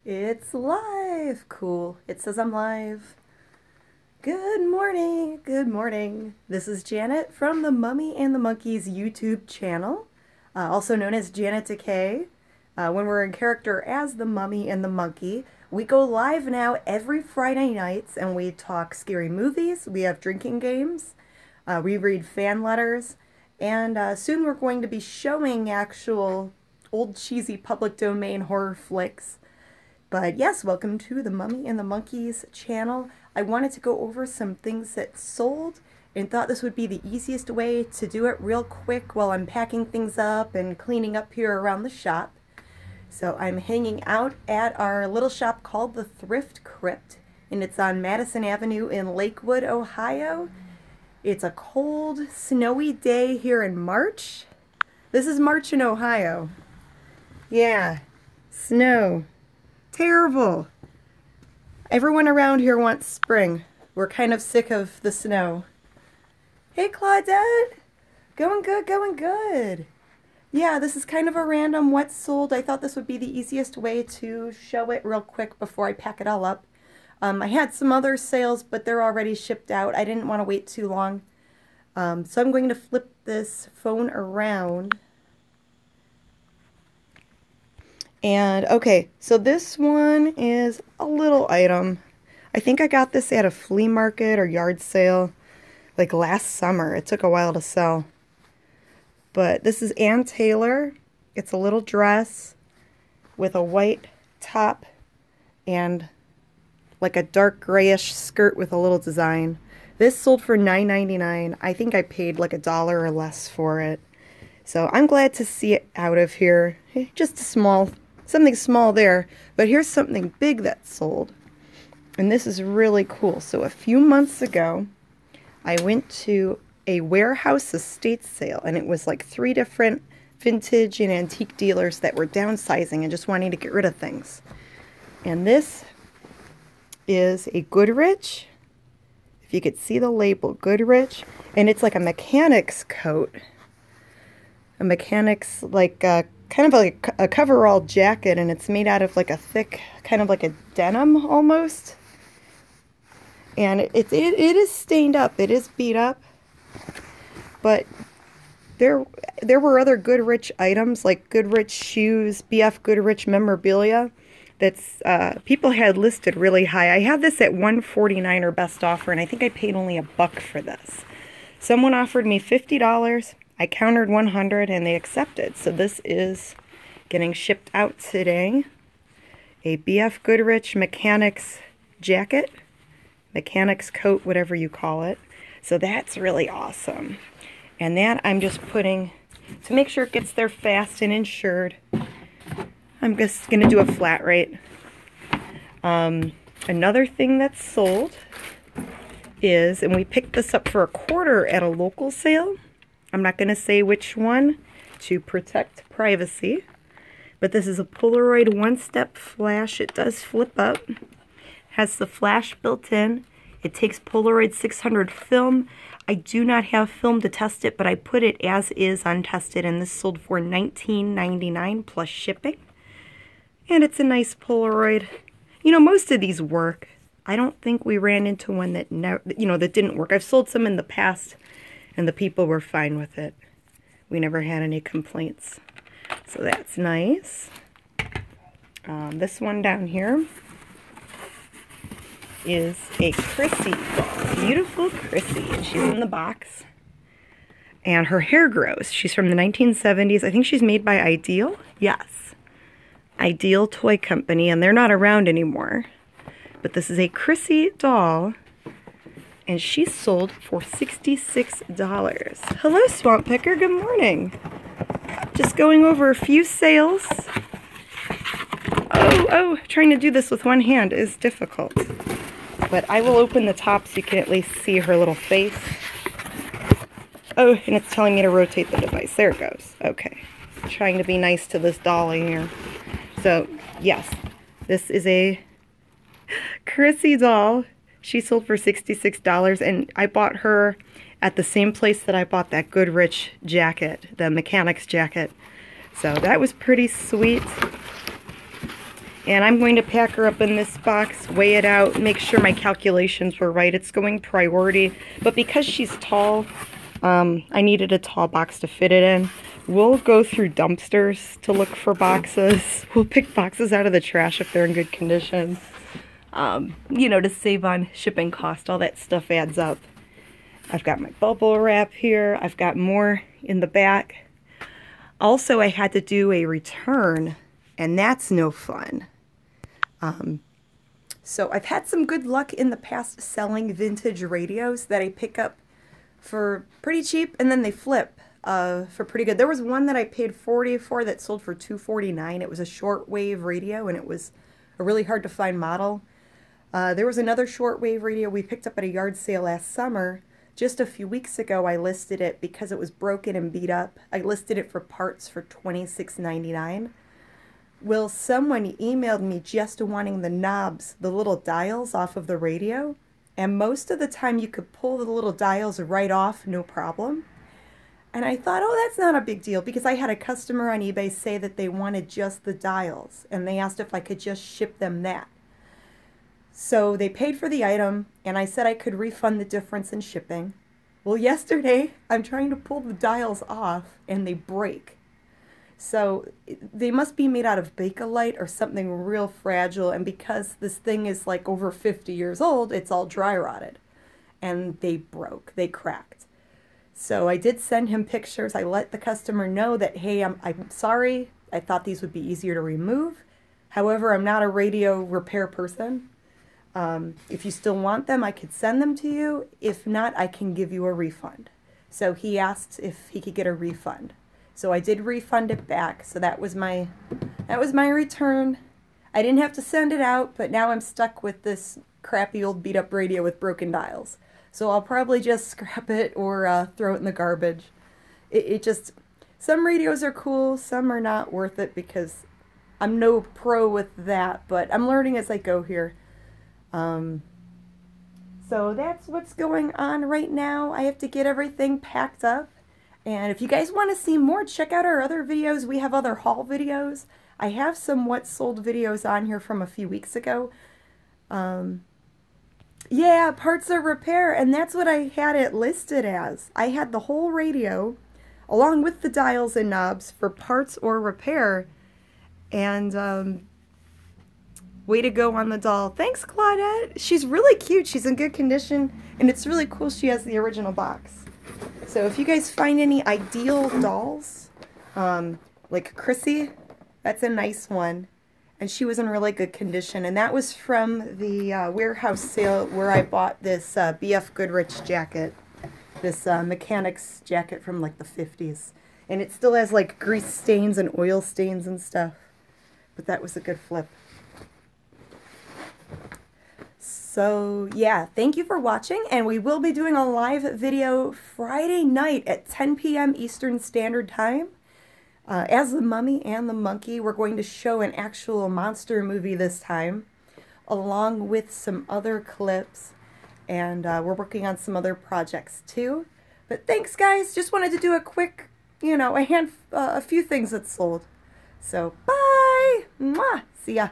It's live. Cool. It says I'm live. Good morning. Good morning. This is Janet from the Mummy and the Monkeys YouTube channel, also known as Janet Decay. When we're in character as the Mummy and the Monkey, we go live now every Friday nights and we talk scary movies. We have drinking games. We read fan letters. And soon we're going to be showing actual old cheesy public domain horror flicks. But yes, welcome to the Mummy and the Monkeys channel. I wanted to go over some things that sold and thought this would be the easiest way to do it real quick while I'm packing things up and cleaning up here around the shop. So I'm hanging out at our little shop called the Thrift Crypt, and it's on Madison Avenue in Lakewood, Ohio. It's a cold, snowy day here in March. This is March in Ohio. Yeah, snow. Terrible. Everyone around here wants spring. We're kind of sick of the snow. Hey, Claudette. Going good, going good. Yeah, this is kind of a random what sold. I thought this would be the easiest way to show it real quick before I pack it all up. I had some other sales, but they're already shipped out. I didn't want to wait too long. So I'm going to flip this phone around. And okay, so this one is a little item. I think I got this at a flea market or yard sale like last summer. It took a while to sell. But this is Ann Taylor. It's a little dress with a white top and like a dark grayish skirt with a little design. This sold for $9.99. I think I paid like $1 or less for it. So I'm glad to see it out of here. Just a small, something small there. But here's something big that sold. And this is really cool. So a few months ago, I went to a warehouse estate sale. And it was like 3 different vintage and antique dealers that were downsizing and just wanting to get rid of things. And this is a Goodrich. If you could see the label, Goodrich. And it's like a mechanic's coat. A mechanic's, like, kind of like a coverall jacket, and it's made out of like a thick, kind of like a denim almost. And it is stained up. It is beat up. But there were other Goodrich items, like Goodrich shoes, BF Goodrich memorabilia, that's people had listed really high. I had this at $149 or best offer, and I think I paid only $1 for this. Someone offered me $50. I countered $100, and they accepted. So this is getting shipped out today. A BF Goodrich mechanics jacket, mechanics coat, whatever you call it. So that's really awesome. And that I'm just putting to make sure it gets there fast and insured. I'm just going to do a flat rate. Another thing that's sold is, and we picked this up for $1 at a local sale. I'm not going to say which one to protect privacy, but this is a Polaroid one-step flash. It does flip up. Has the flash built in. It takes Polaroid 600 film. I do not have film to test it, but I put it as is untested, and this sold for $19.99 plus shipping. And it's a nice Polaroid. You know, most of these work. I don't think we ran into one that that didn't work. I've sold some in the past, and the people were fine with it. We never had any complaints. So that's nice. This one down here is a Chrissy doll. Beautiful Chrissy. And she's in the box. And her hair grows. She's from the 1970s. I think she's made by Ideal. Yes. Ideal Toy Company, and they're not around anymore. But this is a Chrissy doll, and she's sold for $66. Hello, Swamp Picker. Good morning. Just going over a few sales. Oh, trying to do this with one hand is difficult. But I will open the top so you can at least see her little face. Oh, and it's telling me to rotate the device. There it goes. Okay. Trying to be nice to this dolly here. So, yes, this is a Chrissy doll. She sold for $66, and I bought her at the same place that I bought that Goodrich jacket, the mechanics jacket. So that was pretty sweet. And I'm going to pack her up in this box, weigh it out, make sure my calculations were right. It's going priority, but because she's tall, I needed a tall box to fit it in. We'll go through dumpsters to look for boxes. We'll pick boxes out of the trash if they're in good condition. You know, to save on shipping cost, all that stuff adds up. I've got my bubble wrap here. I've got more in the back. Also, I had to do a return, and that's no fun. So I've had some good luck in the past selling vintage radios that I pick up for pretty cheap, and then they flip for pretty good. There was one that I paid $40 for that sold for $249. It was a shortwave radio, and it was a really hard to find model. There was another shortwave radio we picked up at a yard sale last summer. Just a few weeks ago, I listed it because it was broken and beat up. I listed it for parts for $26.99. Well, someone emailed me just wanting the knobs, the little dials off of the radio, and most of the time you could pull the little dials right off, no problem. And I thought, oh, that's not a big deal, because I had a customer on eBay say that they wanted just the dials, and they asked if I could just ship them that. So they paid for the item, and I said I could refund the difference in shipping. Well, yesterday, I'm trying to pull the dials off, and they break. So they must be made out of Bakelite or something real fragile, and because this thing is like over 50 years old, it's all dry rotted. And they broke, they cracked. So I did send him pictures. I let the customer know that, hey, I'm sorry, I thought these would be easier to remove. However, I'm not a radio repair person. If you still want them, I could send them to you. If not, I can give you a refund. So he asked if he could get a refund. So I did refund it back. So that was my return. I didn't have to send it out, but now I'm stuck with this crappy old beat up radio with broken dials. So I'll probably just scrap it or throw it in the garbage. It just, some radios are cool, some are not worth it because I'm no pro with that, but I'm learning as I go here. So that's what's going on right now. I have to get everything packed up. And if you guys want to see more, check out our other videos. We have other haul videos. I have some what sold videos on here from a few weeks ago. Yeah, parts or repair, and that's what I had it listed as. I had the whole radio, along with the dials and knobs, for parts or repair. And way to go on the doll. Thanks, Claudette. She's really cute. She's in good condition, and it's really cool she has the original box. So if you guys find any ideal dolls, like Chrissy, that's a nice one. And she was in really good condition. And that was from the warehouse sale where I bought this B.F. Goodrich jacket. This mechanic's jacket from like the 50s. And it still has like grease stains and oil stains and stuff. But that was a good flip. So yeah, thank you for watching, and we will be doing a live video Friday night at 10 p.m. Eastern Standard Time. As the Mummy and the Monkey, we're going to show an actual monster movie this time, along with some other clips, and we're working on some other projects too. But thanks, guys. Just wanted to do a quick, you know, a few things that sold. So bye. Mwah. See ya.